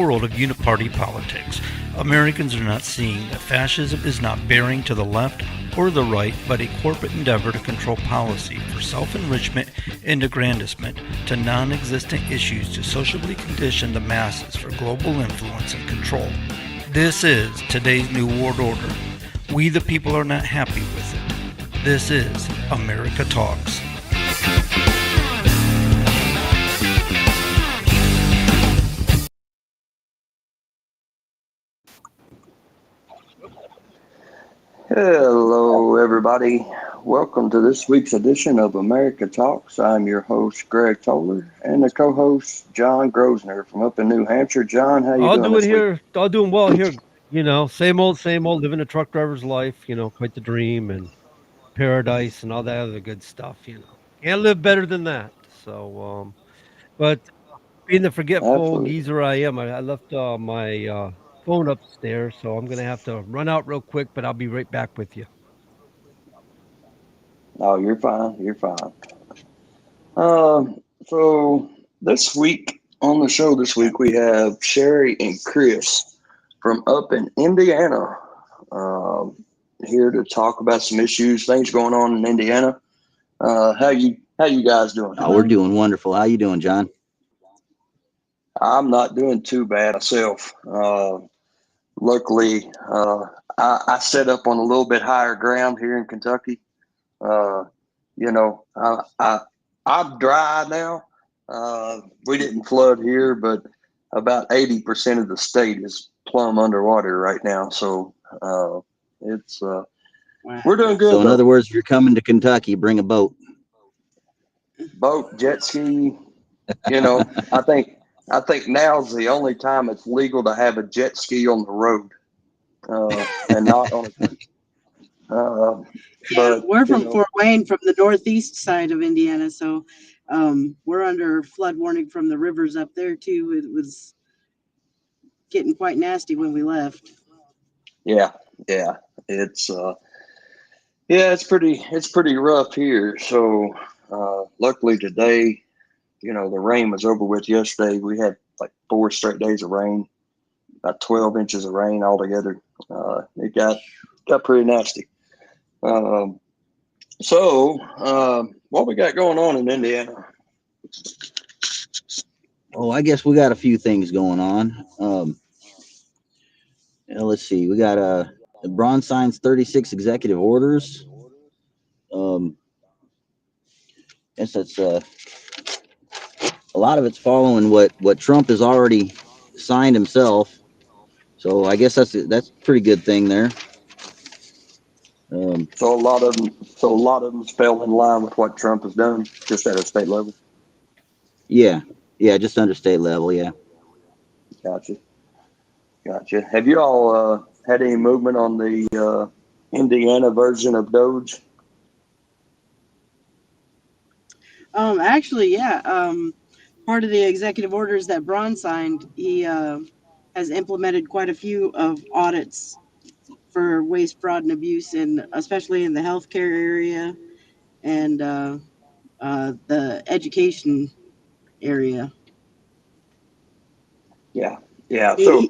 world of uniparty politics, Americans are not seeing that fascism is not bearing to the left or the right, but a corporate endeavor to control policy for self-enrichment and aggrandizement to non-existent issues to socially condition the masses for global influence and control. This is today's New World Order. We the people are not happy with it. This is America Talks. Hello, everybody. Welcome to this week's edition of America Talks. I'm your host, Greg Toller, and the co-host, John Grosner from up in New Hampshire. John, how you doing this week? All doing well here. Same old, living a truck driver's life, quite the dream and paradise and all that other good stuff, Can't live better than that. But being the forgetful Absolutely. geezer I am, I left my phone upstairs, so I'm going to have to run out real quick, but I'll be right back with you. Oh, you're fine. You're fine. So this week on the show we have Sherri and Chris from up in Indiana here to talk about some issues, things going on in Indiana. How you guys doing? Oh, we're doing wonderful. How you doing, John? I'm not doing too bad myself. Luckily, I set up on a little bit higher ground here in Kentucky. I'm dry now. We didn't flood here, but about 80% of the state is plumb underwater right now. So it's we're doing good. So in other words, if you're coming to Kentucky, bring a boat. Boat, jet ski. I think now's the only time it's legal to have a jet ski on the road, and not on a creek. But we're from Fort Wayne, from the northeast side of Indiana, so we're under flood warning from the rivers up there too. It was getting quite nasty when we left. Yeah, it's it's pretty rough here. So luckily today, the rain was over with yesterday. We had like 4 straight days of rain, about 12 inches of rain altogether. It got pretty nasty. What we got going on in Indiana? Oh, I guess we got a few things going on. Let's see. We got the Bronze Signs 36 executive orders. Guess that's a lot of it's following what Trump has already signed himself. So I guess that's a pretty good thing there. So a lot of them fell in line with what Trump has done, just at a state level. Yeah, just under state level. Yeah. Gotcha. Have you all had any movement on the Indiana version of Doge? Actually, yeah. Part of the executive orders that Braun signed, he has implemented quite a few of audits for waste, fraud, and abuse, and especially in the healthcare area and the education area. Yeah. So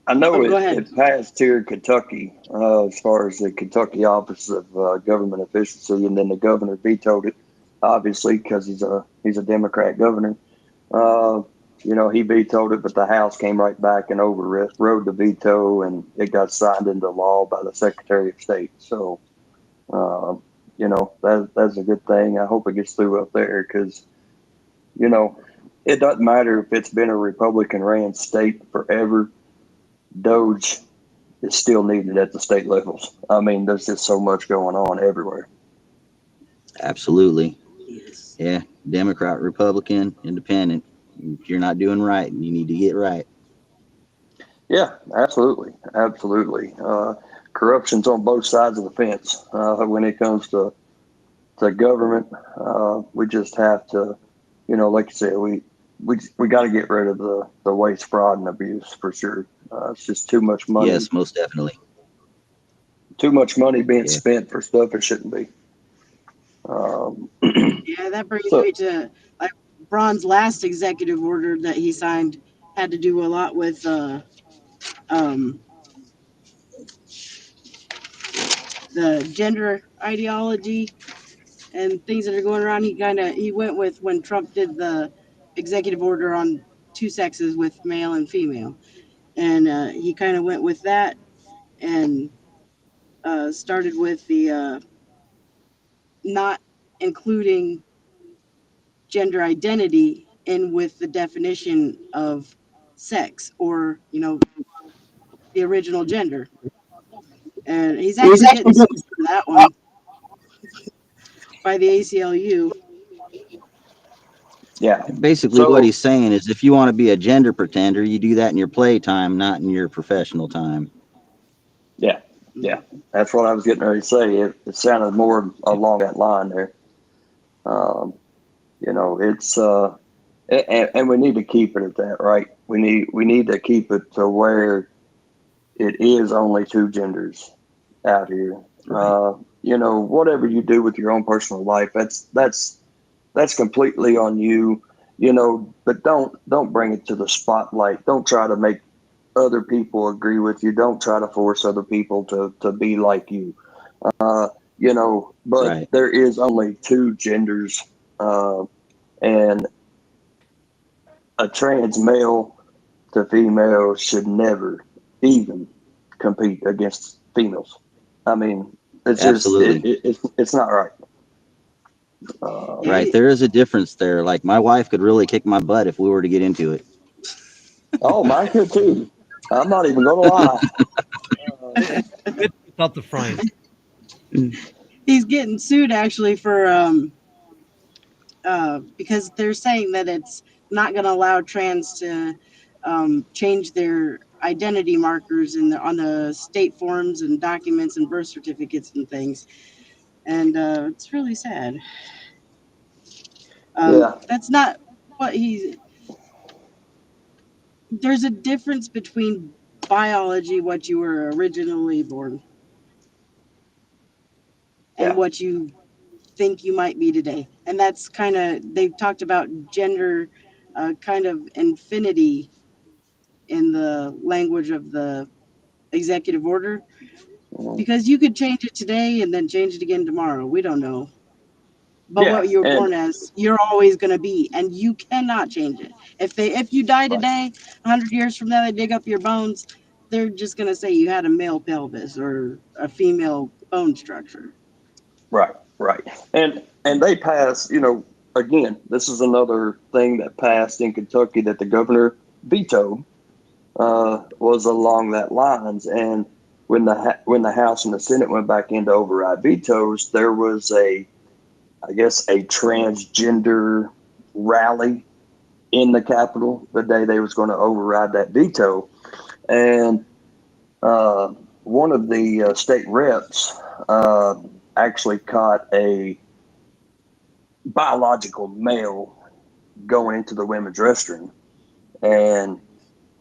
I know it passed here in Kentucky as far as the Kentucky Office of Government Efficiency, and then the governor vetoed it, obviously, because he's a Democrat governor. He vetoed it, but the House came right back and overrode the veto, and it got signed into law by the Secretary of State. So, that's a good thing. I hope it gets through up there because, it doesn't matter if it's been a Republican-ran state forever. Doge is still needed at the state levels. I mean, there's just so much going on everywhere. Absolutely. Yeah, Democrat, Republican, Independent. If you're not doing right, you need to get right. Yeah, absolutely. Corruption's on both sides of the fence when it comes to government. We just have to, like you said, we got to get rid of the waste, fraud, and abuse for sure. It's just too much money. Yes, most definitely. Too much money being spent for stuff it shouldn't be. That brings me to Braun's last executive order that he signed. had to do a lot with um, the gender ideology and things that are going around. He went with when Trump did the executive order on two sexes with male and female, and he kind of went with that and started with the not including gender identity in with the definition of sex or the original gender. And he's actually getting sued for that one by the ACLU. Yeah. Basically, what So he's saying is if you want to be a gender pretender, you do that in your playtime, not in your professional time. yeah, yeah, that's what I was getting ready to say. It sounded more along that line there. Um, it's and we need to keep it at that, right? We need to keep it to where it is only two genders out here. Right. Whatever you do with your own personal life, that's completely on you. But don't bring it to the spotlight. Don't try to make other people agree with you. Don't try to force other people to be like you. Uh, but Right. there is only two genders, uh, and a trans male to female should never even compete against females. I mean, it's just Absolutely. it's not right. Uh, Yeah, Right. There is a difference there. Like my wife could really kick my butt if we were to get into it. oh, mine could too. I'm not even gonna lie. Uh, It without the frying. he's getting sued actually for because they're saying that it's not going to allow trans to change their identity markers on the state forms and documents and birth certificates and things, and it's really sad. yeah, That's not what he's. There's a difference between biology, what you were originally born, and yeah, what you think you might be today. And that's kind of, they've talked about gender kind of infinity in the language of the executive order, mhm, because you could change it today and then change it again tomorrow. We don't know. But yeah, what you were and born as, you're always going to be, and you cannot change it. If you die right, today, 100 years from now, they dig up your bones. They're just going to say you had a male pelvis or a female bone structure. right, right, and they passed. Again, this is another thing that passed in Kentucky that the governor vetoed. Was along that lines, and when the House and the Senate went back in to override vetoes, there was I guess, a transgender rally in the Capitol the day they was going to override that veto, and uh, one of the state reps uh, actually caught a biological male going into the women's restroom, and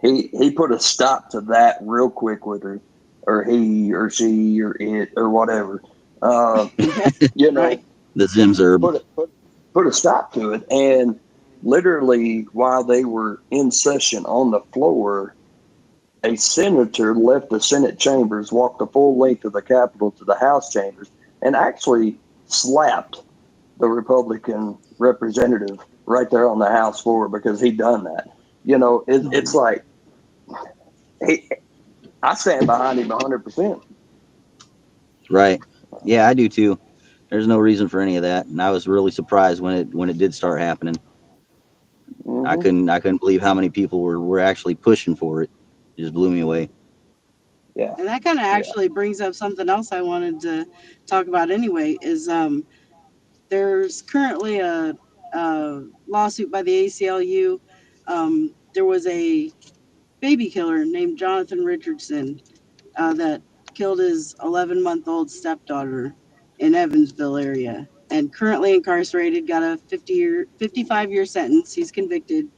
he put a stop to that real quick with her, or he or she or it or whatever. Uh, you Right. know, The Zimzerb. put a stop to it, and literally while they were in session on the floor, a senator left the Senate chambers, walked the full length of the Capitol to the House chambers, and actually slapped the Republican representative right there on the House floor because he done that. It's like he, I stand behind him 100%. Right. Yeah, I do too. There's no reason for any of that, and I was really surprised when it did start happening. I Hmm. couldn't I couldn't believe how many people were actually pushing for it. It just blew me away. Yeah, And that kind of yeah, actually brings up something else I wanted to talk about anyway. Is there's currently a lawsuit by the ACLU. There was a baby killer named Jonathan Richardson that killed his 11-month-old stepdaughter in Evansville area, and currently incarcerated. Got a 55-year sentence. He's convicted,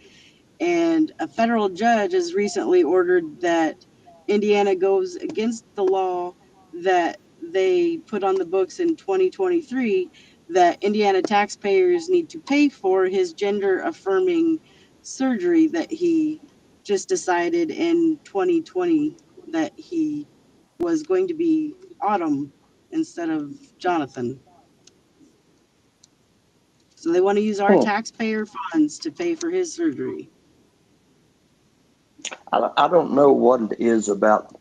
and a federal judge has recently ordered that Indiana goes against the law that they put on the books in 2023, that Indiana taxpayers need to pay for his gender affirming surgery that he just decided in 2020 that he was going to be Autumn instead of Jonathan. So they want to use our Hmm. taxpayer funds to pay for his surgery. I don't know what it is about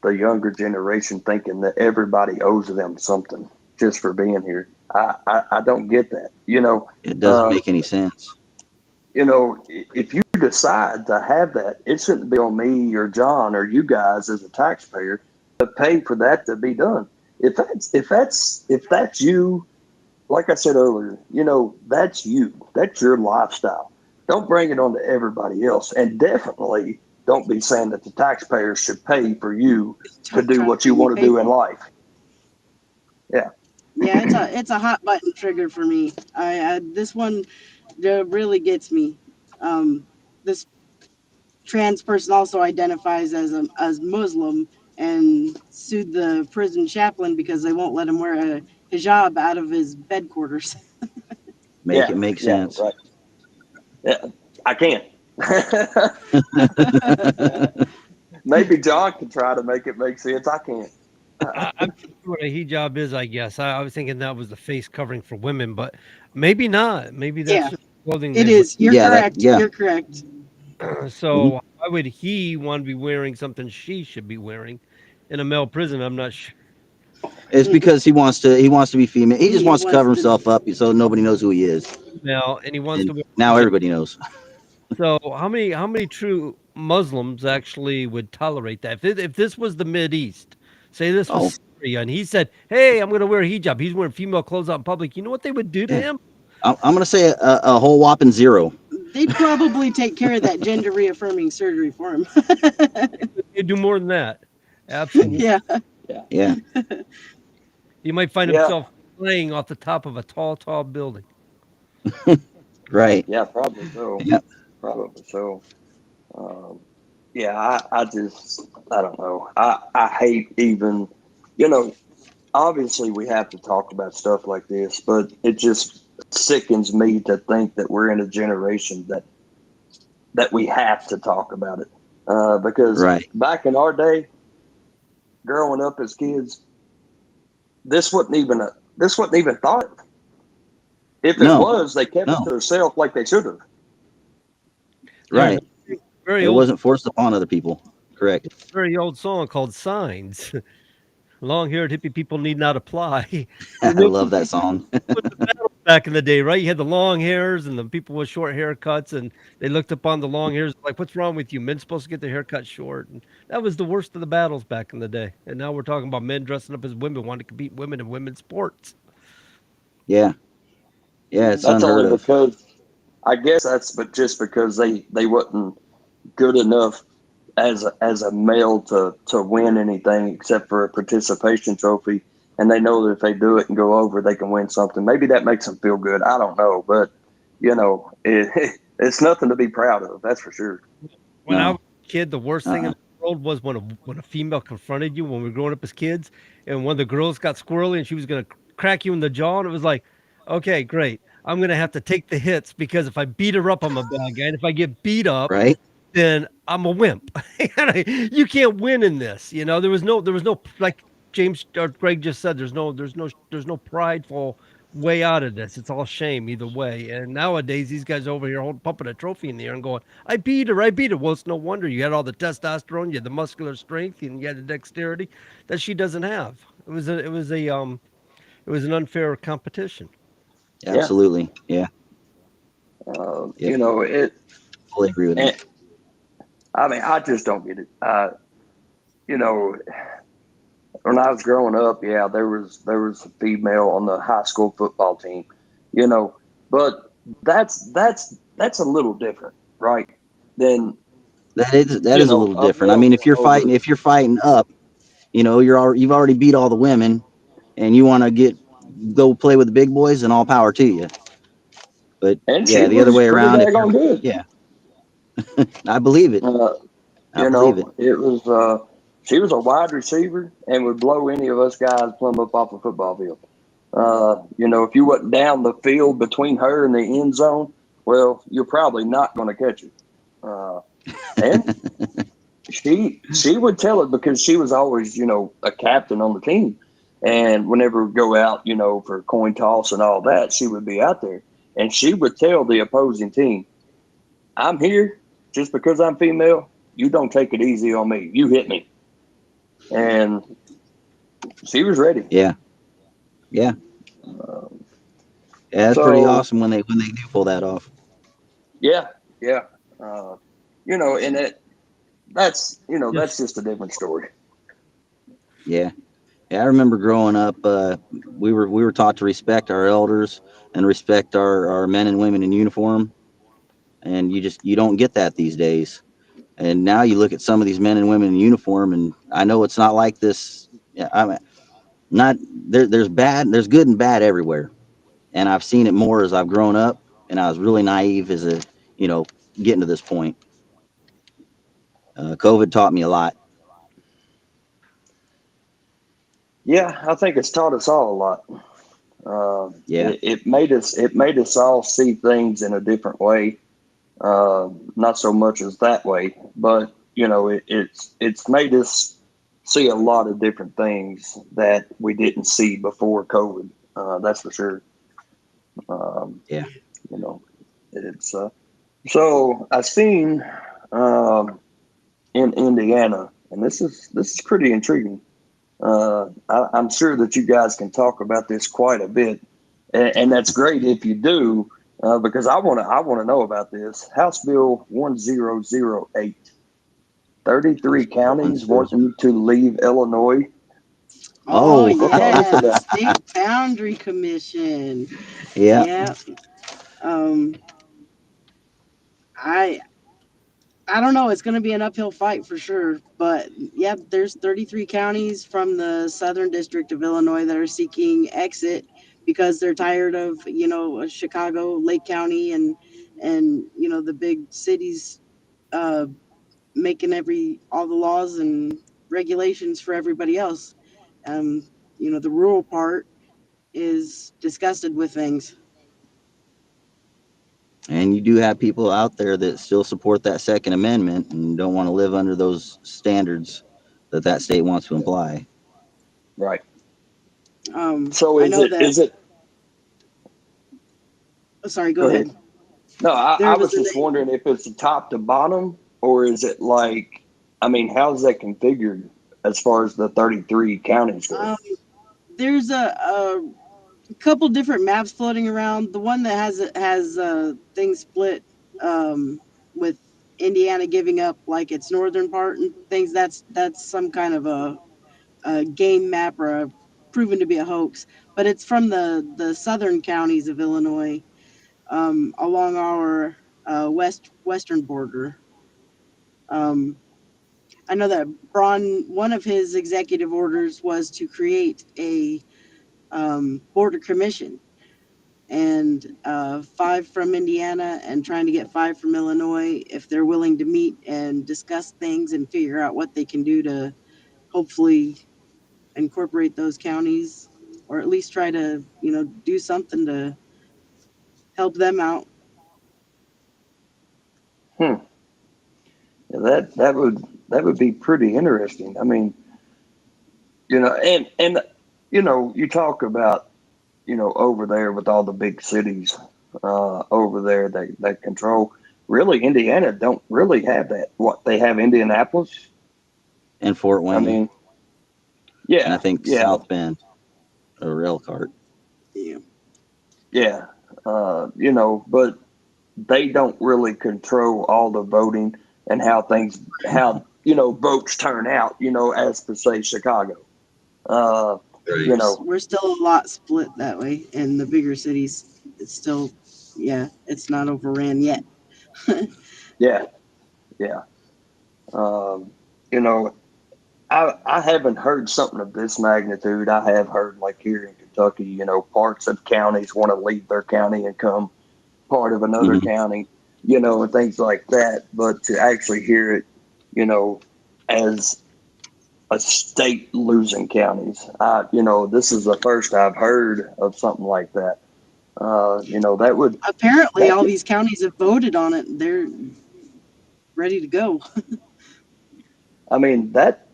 the younger generation thinking that everybody owes them something just for being here. I don't get that. It doesn't Uh, make any sense. if you decide to have that, it shouldn't be on me or John or you guys as a taxpayer to pay for that to be done. If that's you, like I said earlier, that's you. That's your lifestyle. Don't bring it on to everybody else. And definitely don't be saying that the taxpayers should pay for you to do Trying what to you be want to do in faithful. life. Yeah. Yeah, it's a hot button trigger for me. I this one really gets me. This trans person also identifies as Muslim and sued the prison chaplain because they won't let him wear a hijab out of his bed quarters. Make Yeah. it make Yeah. sense. Right. Yeah. I can't. Maybe John can try to make it make sense. I can't. I'm not sure what a hijab is, I guess. I was thinking that was the face covering for women, but maybe not. Maybe that's Yeah, just clothing it they wear. is. You're Yeah, that correct. yeah. You're correct. Mhm. So why would he want to be wearing something she should be wearing in a male prison? I'm not sure. It's because he wants to be female. He just He wants to wants cover to. himself up so nobody knows who he is. Now, and he wants And to wear now hijab. everybody knows. So how many true Muslims actually would tolerate that? If this was the Mid East, say this Oh, was Syria, and he said, "Hey, I'm going to wear a hijab." He's wearing female clothes out in public. You know what they would do to yeah. him? I'm gonna say a whole whopping 0. They'd probably take care of that gender reaffirming surgery for him. They'd do more than that. Absolutely. Yeah. Yeah. Yeah. He might find Yeah. himself playing off the top of a tall, tall building. Right. Yeah. Probably so. Yeah. Probably so. Um, yeah. I don't know. I hate even, you know, obviously we have to talk about stuff like this, but it just sickens me to think that we're in a generation that we have to talk about it. Because Right. back in our day, growing up as kids, this wasn't even thought of. If it No. was, they kept it No. to themselves like they should have. There's a Right. very It old, wasn't forced upon other people. Correct. very old song called "Signs." Long-haired hippie people need not apply. I And it love that song. was the battle back in the day, right? You had the long hairs and the people with short haircuts, and they looked upon the long hairs like, "What's wrong with you? Men's supposed to get their hair cut short." And that was the worst of the battles back in the day. And now we're talking about men dressing up as women, wanting to compete women in women's sports. Yeah. Yeah. It's That's unheard only of. because I guess but just because they wasn't good enough as a male to win anything except for a participation trophy, and they know that if they do it and go over, they can win something. Maybe that makes them feel good. I don't know, but it's nothing to be proud of. That's for sure. When I No. was a kid, the worst thing in Uh-uh. the world was when a female confronted you when we were growing up as kids, and one of the girls got squirrely and she was gonna crack you in the jaw, and it was like, okay, great. I'm gonna have to take the hits because if I beat her up, I'm a bad guy, and if I get beat up, Right. then I'm a wimp. You can't win in this. There was no like James or Greg just said. There's no prideful way out of this. It's all shame either way. And nowadays, these guys over here pumping a trophy in the air and going, "I beat her, I beat her." Well, it's no wonder you had all the testosterone, you had the muscular strength, and you had the dexterity that she doesn't have. It was an unfair competition. Yeah. Absolutely. Yeah. Yeah. It. Fully agree with And, that. I mean, I just don't get it. You know, when I was growing up, yeah, there was a female on the high school football team. You know, but that's a little different, right? Than That is a little a different. I male mean, going over. if you're fighting up, you've already beat all the women, and you want to go play with the big boys, and all power to you. But And she yeah, the other was way pretty around, if you're daggone good. yeah, I believe it. Uh, I believe it. it was she was a wide receiver and would blow any of us guys plumb up off the football field. If you wasn't down the field between her and the end zone, well, you're probably not going to catch her. And she would tell it because she was always, a captain on the team. And whenever we go out, for coin toss and all that, she would be out there. And she would tell the opposing team, I'm here just because I'm female. You don't take it easy on me. You hit me. And she was ready. Yeah, yeah, Um, yeah. That's pretty so awesome when they do pull that off. yeah, yeah. Uh, and that's Yes. just a different story. Yeah, yeah. I remember growing up, we were taught to respect our elders and respect our men and women in uniform, and you don't get that these days. And now you look at some of these men and women in uniform, and I know it's not like this. Yeah, I'm not there. There's good and bad everywhere, and I've seen it more as I've grown up, and I was really naive as a you know getting to this point. COVID taught me a lot. Yeah, I think it's taught us all a lot. Yeah, It made us all see things in a different way. Not so much as that way, but it's made us see a lot of different things that we didn't see before COVID. That's for sure. Um, yeah. you know, it's so I seen um, in Indiana, and this is pretty intriguing. I'm sure that you guys can talk about this quite a bit, and that's great if you do, because I want to know about this. House Bill 1008, 33 One counties zero zero. wanting to leave Illinois. Oh Oh, Look yeah, at the that. State Boundary Commission. yeah. Yeah. Um, I I don't know. It's going to be an uphill fight for sure. But yeah, there's 33 counties from the Southern District of Illinois that are seeking exit because they're tired of Chicago, Lake County, and the big cities uh, making all the laws and regulations for everybody else. Um, the rural part is disgusted with things. And you do have people out there that still support that Second Amendment and don't want to live under those standards that state wants to imply. Right. So I is know it that. is it? Oh, sorry, go Go ahead. ahead. No, I There was was just wondering if it's top to bottom, or is it like, I mean, how's that configured as far as the 33 counties go? um, there's a couple different maps floating around. The one that has things split with Indiana giving up like its northern part and things. That's some kind of a game map or proven to be a hoax. But it's from the southern counties of Illinois along our western border. Um, I know that Braun, one of his executive orders was to create a border commission, and five from Indiana, and trying to get five from Illinois if they're willing to meet and discuss things and figure out what they can do to hopefully incorporate those counties, or at least try to do something to help them out. Hmm. Yeah, that would be pretty interesting. I mean, and you talk about over there with all the big cities over there that control. Really, Indiana don't really have that. What they have, Indianapolis. And Fort I Wayne, mean, and I yeah, think yeah, South Bend or Elkhart. Yeah. yeah. But they don't really control all the voting and how votes turn out. As per se Chicago. Uh, We're, you know, we're still a lot split that way. In the bigger cities, it's still, yeah, it's not overran yet. yeah, yeah. Um, you know, I haven't heard something of this magnitude. I have heard like here in Kentucky, parts of counties want to leave their county and come part of another Hmm. county, and things like that. But to actually hear it, you know, as a state losing counties, this is the first I've heard of something like that. That would Apparently, that all could, these counties have voted on it. ready to go. I mean, that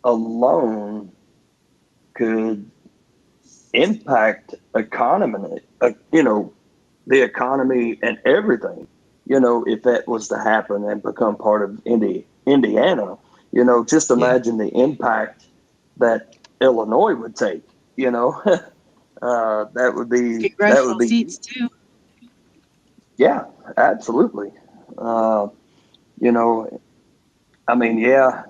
alone could impact economy, the economy and everything. If that was to happen and become part of Indiana, just Yeah. imagine the impact that Illinois would take. You know, that would Congressional be, seats too. yeah, absolutely. Uh, you know, I mean, yeah,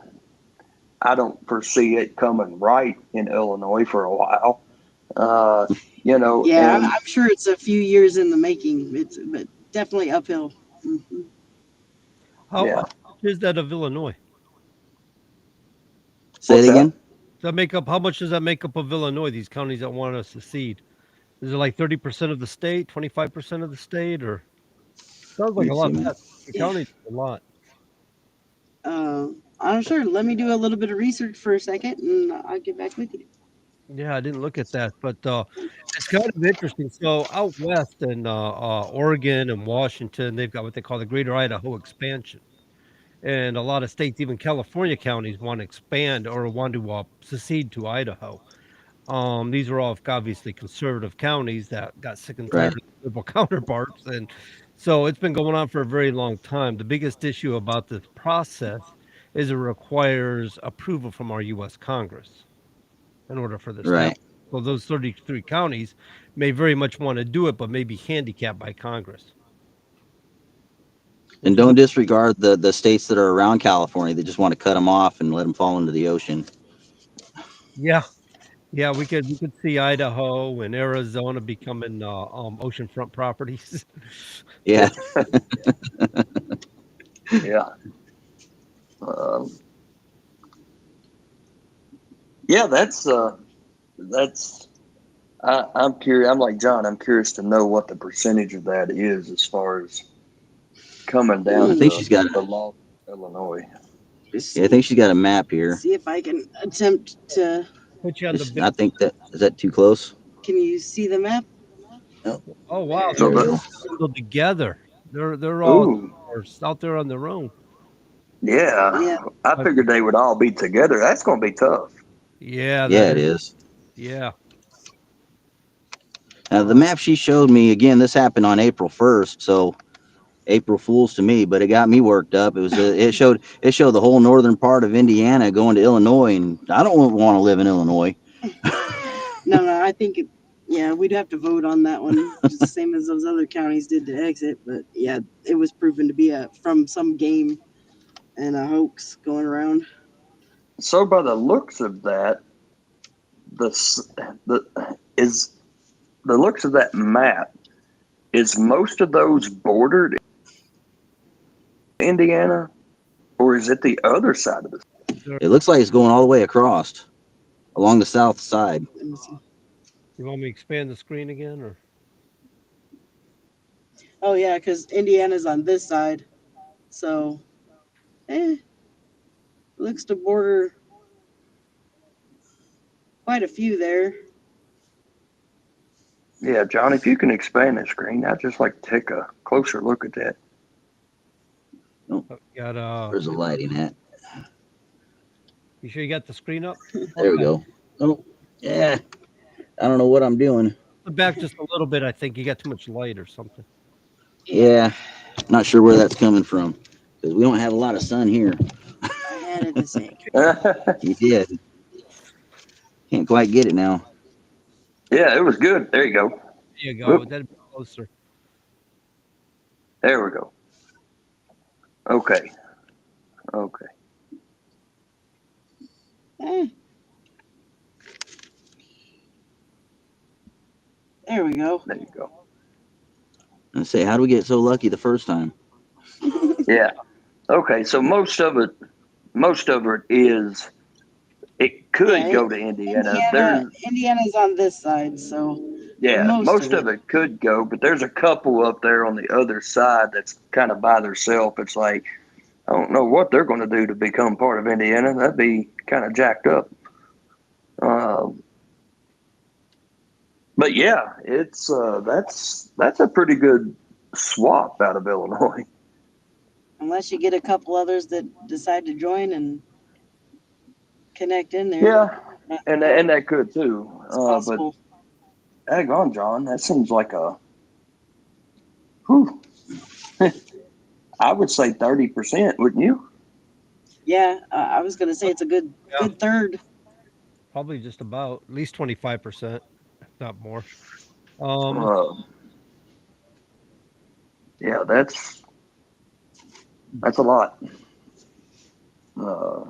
I don't foresee it coming right in Illinois for a while. Uh, Yeah, I'm and sure it's a few years in the making. It's but definitely uphill. Hmm. How yeah, much is that of Illinois? Say what's it again. that? Does that make up? How much does that make up of Illinois? These counties that want to secede. Is it like 30% of the state, 25% of the state, or sounds Let like me a see, lot? man. The Yeah. counties a lot. I'm sure. Let me do a little bit of research for a second, and I'll get back with you. Yeah, I didn't look at that, but it's kind of interesting. So out west in Oregon and Washington, they've got what they call the Greater Idaho Expansion, and a lot of states, even California counties, want to expand or want to secede to Idaho. These are all obviously conservative counties that got sick and tired Right. of their liberal counterparts, and so it's been going on for a very long time. The biggest issue about this process is it requires approval from our U.S. Congress in order for this to happen. Right. So those 33 counties may very much want to do it, but may be handicapped by Congress, And which is don't disregard the states that are around California that just want to cut them off and let them fall into the ocean. yeah, yeah. We could see Idaho and Arizona becoming oceanfront properties. Yeah. Yeah. Um, yeah, that's. I'm curious. I'm like John. I'm curious to know what the percentage of that is as far as coming I down Hmm. think to she's got. the law of Illinois. Let's Yeah, I think see. she's got a map here. See if I can attempt to. Put you on the big. I think that is that too close. Can you see the map? Oh, Oh wow, There So there it we they're go. is. bundled together. They're all ooh, out there on their own. yeah. Yeah. I But figured they would all be together. That's going to be tough. yeah, that Yeah, it is. is. Yeah. The Uh, map she showed me again. This happened on April 1st, so April Fools to me, but it got me worked up. It showed the whole northern part of Indiana going to Illinois, and I don't want to live in Illinois. No, I think yeah, we'd have to vote on that one, just the same as those other counties did to exit. But yeah, it was proven to be from some game and a hoax going around. So by the looks of that, the s- the is the looks of that map is most of those bordered Indiana, or is it the other side of the? there- It looks like it's going all the way across along the south side. Let me see. you want me to expand the screen again, or Oh yeah, because Indiana's on this side, so looks to border quite a few there. Yeah, John, if you can expand the screen, I'd just like to take a closer look at that. got Where's the lighting at? you sure you got the screen up? There we Okay. go. Oh, yeah. I don't know what I'm doing. Back just a little bit. I think you got too much light or something. Yeah, not sure where that's coming from because we don't have a lot of sun here. I had it a sec. You did. Can't quite get it now. Yeah, it was good. There you go. There you go. Whoop, That'd be closer. there we go. Okay, okay. Eh, there we go. There you go. And say, how do we get so lucky the first time? Yeah. Okay, so most of it is. It could Yeah, go to Indiana. There's Indiana's on this side, so yeah, most of most it. of it could go, but there's a couple up there on the other side that's kind of by themselves. It's like I don't know what they're going to do to become part of Indiana. That'd be kind of jacked up. Um, but yeah, it's that's a pretty good swap out of Illinois. unless you get a couple others that decide to join and connect in there. Yeah, Uh, and that could too. It's But possible. hang on, John, that seems like a whew, I would say 30%, wouldn't you? Yeah, I was gonna say it's a Yeah, good third. probably just about at least 25%, if not more. Um, Uh, yeah, that's a lot. Uh,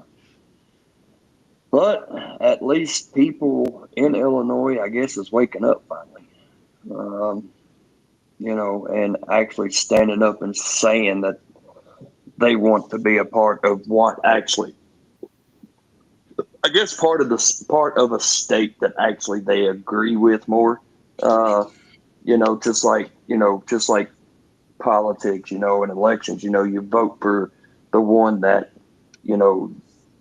but at least people in Illinois, I guess, is waking up finally. Um, and actually standing up and saying that they want to be a part of what actually, I guess, part of a state that actually they agree with more. Uh, just like politics, and elections, you vote for the one that, you know,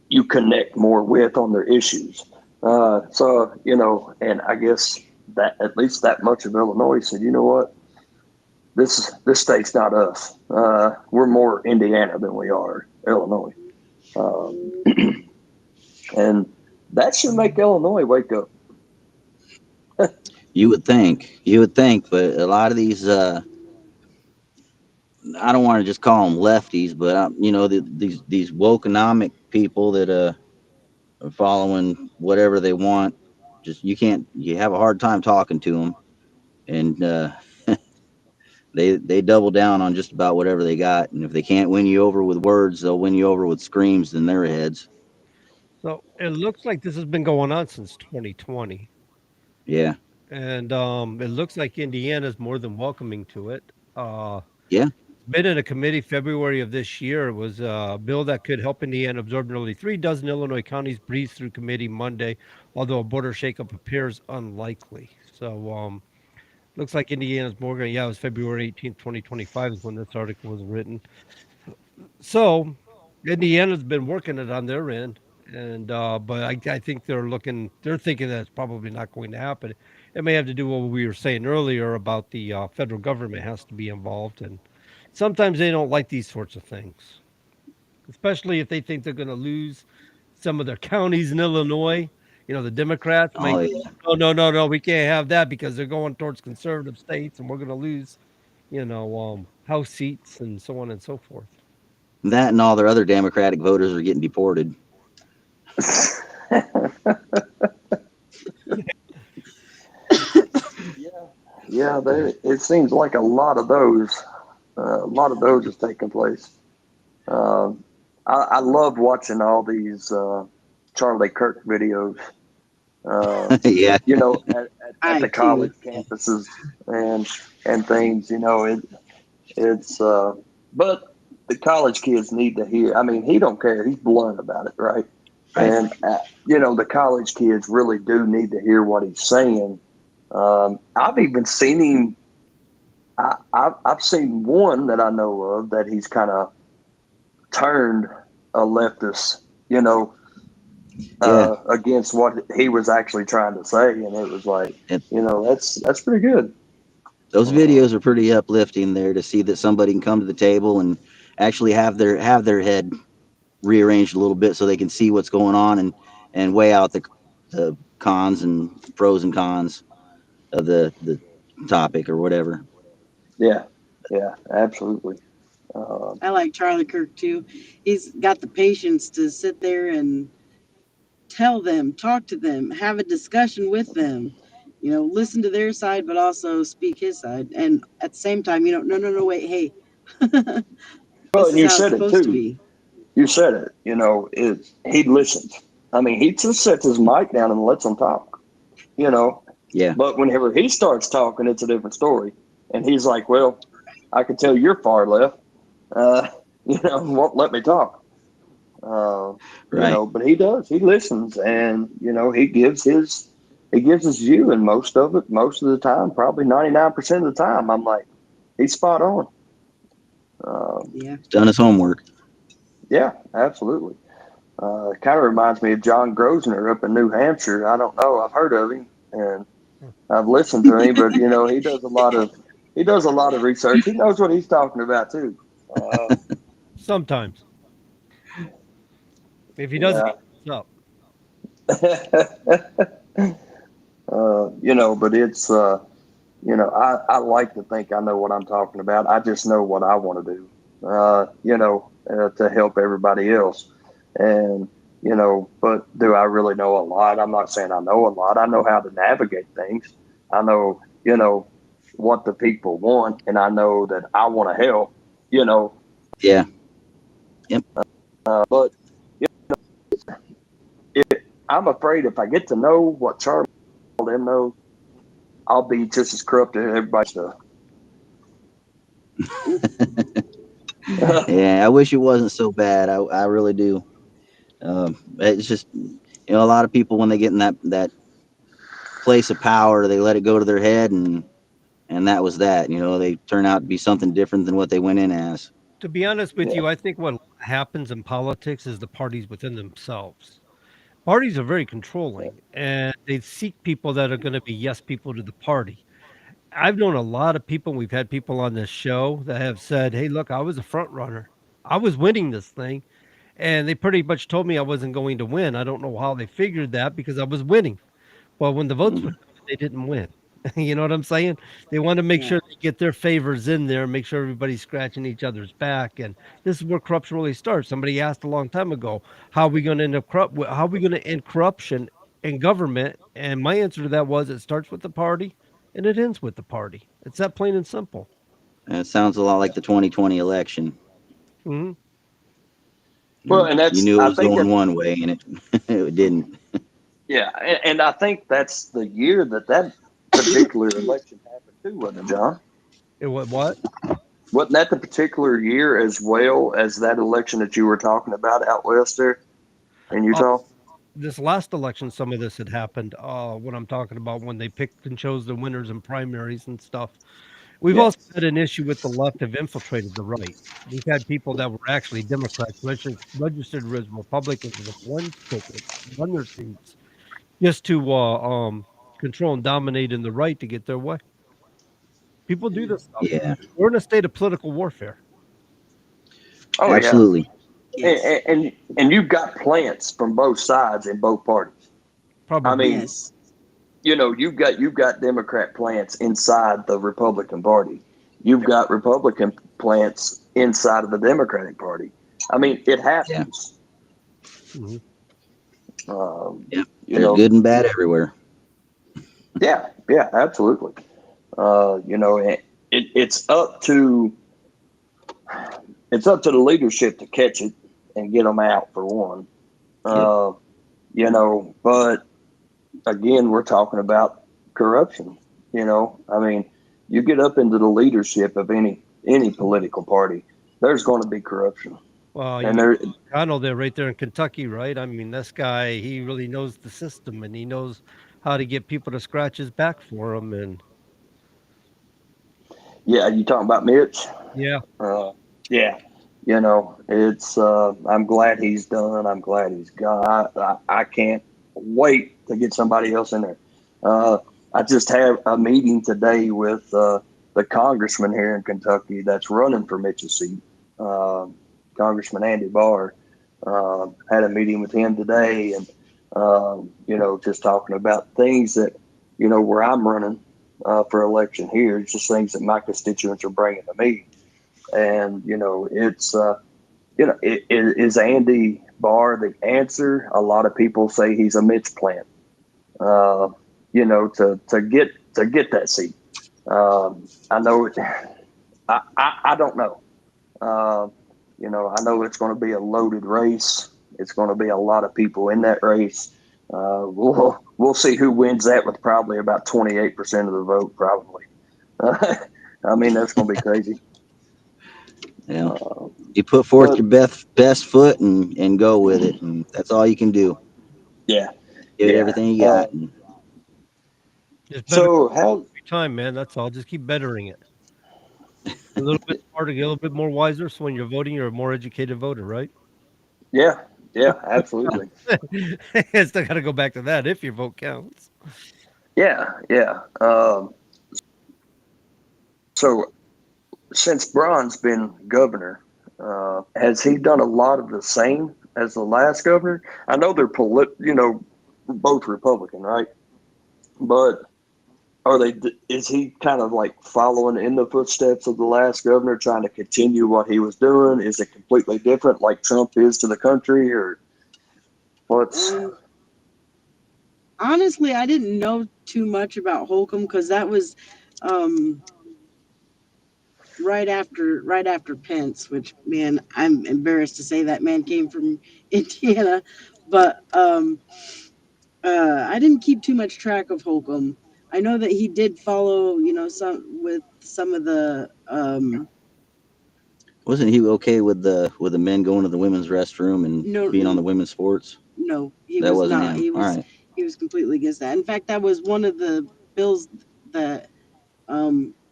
you connect more with on their issues. And I guess that at least that much of Illinois said, you know what, this state's not us. We're more Indiana than we are Illinois, um, and that should make Illinois wake up. You would think, but a lot of these, I don't want to just call them lefties, but these wokenomic people that are following whatever they want. Just you have a hard time talking to them, and they double down on just about whatever they got. And if they can't win you over with words, they'll win you over with screams in their heads. so it looks like this has been going on since 2020. Yeah, And it looks like Indiana's more than welcoming to it. Uh, yeah. it's been in a committee February of this year. It was a bill that could help Indiana absorb nearly 3 dozen Illinois counties breezed through committee Monday, although a border shakeup appears unlikely. So looks like Indiana's more going. Yeah, it was February 18th, 2025 is when this article was written. So Indiana's been working it on their end, and but I think they're thinking that it's probably not going to happen. It may have to do with what we were saying earlier about the federal government has to be involved, and sometimes they don't like these sorts of things, especially if they think they're going to lose some of their counties in Illinois. The Democrats Oh might, yeah. oh no, we can't have that because they're going towards conservative states, and we're going to lose, House seats and so on and so forth. That and all their other Democratic voters are getting deported. Yeah, it seems like a lot of those is taking place. Um, I love watching all these Charlie Kirk videos. Uh, Yeah. at I the college too. campuses and things. It's but the college kids need to hear. I mean, he don't care. He's blunt about it, right? Right. And the college kids really do need to hear what he's saying. I've even seen him. I've seen one that I know of that he's kind of turned a leftist, you know, Yeah. against what he was actually trying to say, and it was like, And that's pretty good. those Uh, videos are pretty uplifting there to see that somebody can come to the table and actually have their head rearranged a little bit so they can see what's going on and weigh out the cons and pros and cons of the topic or whatever. yeah, yeah, absolutely. Um, I like Charlie Kirk too. He's got the patience to sit there and tell them, talk to them, have a discussion with them. Listen to their side, but also speak his side. And at the same time, no, wait, hey, well, this and is you how it's said it supposed to too. be. You said it. He listens. I mean, he just sets his mic down and lets them talk. You know, Yeah. but whenever he starts talking, it's a different story. And he's like, "Well, I can tell you're far left. Uh, won't let me talk." Uh, Right. but he does. He listens, and he gives his view, and most of the time, probably 99% of the time, I'm like, he's spot on. Um, Yeah. He's done his homework. yeah, absolutely. Kind of reminds me of John Grosvenor up in New Hampshire. I don't know. I've heard of him and I've listened to him, but he does a lot of research. He knows what he's talking about too. Uh, Sometimes. If he doesn't, Yeah. he up. But it's I like to think I know what I'm talking about. I just know what I want to do. To help everybody else, and but do I really know a lot? I'm not saying I know a lot. I know how to navigate things. I know what the people want, and I know that I want to help. You know, Yeah. Yep. but if, I'm afraid if I get to know what Charlie all them knows, I'll be just as corrupt as everybody stuff. Yeah. I wish it wasn't so bad. I really do. It's just a lot of people when they get in that place of power, they let it go to their head, and that was that. They turn out to be something different than what they went in as. To be honest with Yeah. you, I think what happens in politics is the parties within themselves. Parties are very controlling, and they seek people that are going to be yes people to the party. I've known a lot of people. We've had people on this show that have said, "Hey, look, I was a front runner. I was winning this thing," and they pretty much told me I wasn't going to win. I don't know how they figured that because I was winning. Well, when the votes were Hmm. coming, they didn't win. You know what I'm saying? They want to make Yeah. sure they get their favors in there, make sure everybody's scratching each other's back, and this is where corruption really starts. Somebody asked a long time ago, "How are we going to end up How are we going to end corruption in government?" And my answer to that was, it starts with the party, and it ends with the party. It's that plain and simple. It sounds a lot like the 2020 election. Hmm. Well, and You that's knew it I was think going that one way, and it it didn't. yeah, and I think that's the year that particular election happened too, wasn't it, John? It what? Wasn't that the particular year as well as that election that you were talking about out west there in Utah? This last election, some of this had happened. What I'm talking about when they picked and chose the winners in primaries and stuff. We've Yeah, also had an issue with the left have infiltrated the right. We've had people that were actually Democrats registered as Republicans with one ticket, won their seats, just to control and dominate in the right to get their way. People do this stuff. Yeah, We're in a state of political warfare. oh yeah, absolutely. Yes. and you've got plants from both sides in both parties. I Probably. mean, Yes. you've got Democrat plants inside the Republican Party. You've got Republican plants inside of the Democratic Party. I mean, it Yeah, happens. Mhm. Um, yeah. you There's know, good and bad everywhere. yeah, absolutely. It's up to the leadership to catch it and get them out for one. Yep. Uh, but again, we're talking about corruption. I mean, you get up into the leadership of any political party, there's going to be corruption, Well, you and got there, Connell there right there in Kentucky, right? I mean, this guy, he really knows the system and he knows how to get people to scratch his back for him. And yeah, you talking about Mitch? yeah, Uh, yeah, it's. I'm glad he's done. I'm glad he's gone. I can't wait to get somebody else in there. Uh, I just had a meeting today with the congressman here in Kentucky that's running for Mitch's seat, Congressman Andy Barr. Had a meeting with him today, and just talking about things that where I'm running for election here. It's just things that my constituents are bringing to me, and it's is Andy Barr the answer? A lot of people say he's a Mitch plant. Uh, to get that seat. I know. I don't know. Uh, I know it's going to be a loaded race. It's going to be a lot of people in that race. We'll see who wins that with probably about 28% of the vote. Probably. I mean, that's going to be crazy. Yeah. Uh, You put forth but your best foot and go with it, and that's all you can do. yeah, Give it yeah. everything you got. And just better So how? every time, man. That's all. Just keep bettering it. A little bit smarter, get a little bit more wiser. So when you're voting, you're a more educated voter, right? Yeah, yeah, absolutely. I still got to go back to that if your vote counts. Yeah, yeah. So since Braun's been governor, Has he done a lot of the same as the last governor? I know they're both Republican, right? But are they? Is he kind of like following in the footsteps of the last governor, trying to continue what he was doing? Is it completely different, like Trump is to the country, or what's? Honestly, I didn't know too much about Holcomb because that was um, right after Pence. Which, man, I'm embarrassed to say that man came from Indiana, but I didn't keep too much track of Holcomb. I know that he did follow, some of the Wasn't he okay with the men going to the women's restroom and no, being on the women's sports? no, he That was wasn't not. him. All right. He was completely against that. In fact, that was one of the bills that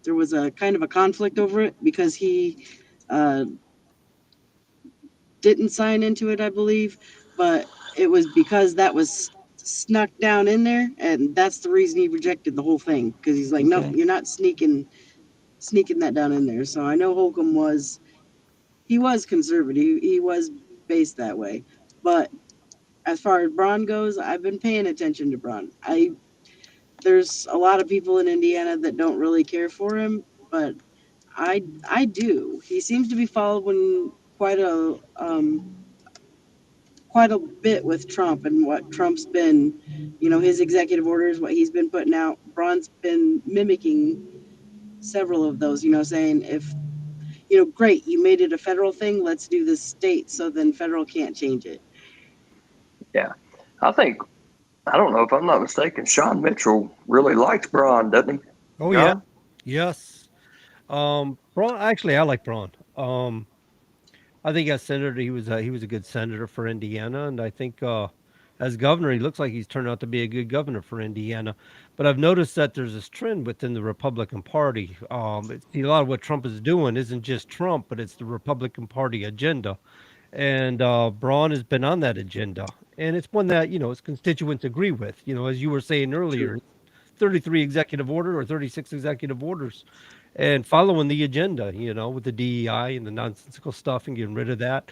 there was a kind of a conflict over it because he uh, didn't sign into it, I believe, but it was because that was snuck down in there, and that's the reason he rejected the whole thing because he's like, nope, Okay. you're not sneaking that down in there. So I know Holcomb was conservative. He was based that way, but as far as Braun goes, I've been paying attention to Braun. There's a lot of people in Indiana that don't really care for him, but I do. He seems to be following quite a bit with Trump and what Trump's been, his executive orders, what he's been putting out. Braun's been mimicking several of those, saying if, great, you made it a federal thing, let's do this state so then federal can't change it. Yeah, I think I don't know if I'm not mistaken. Sean Mitchell really likes Braun, doesn't he? Oh yeah, John? yes. Braun. Actually, I like Braun. I think as senator, he was a good senator for Indiana, and I think as governor, he looks like he's turned out to be a good governor for Indiana. But I've noticed that there's this trend within the Republican Party. A lot of what Trump is doing isn't just Trump, but it's the Republican Party agenda, and Braun has been on that agenda, and it's one that his constituents agree with. As you were saying earlier, Sure. 33 executive order or 36 executive orders and following the agenda, with the DEI and the nonsensical stuff and getting rid of that.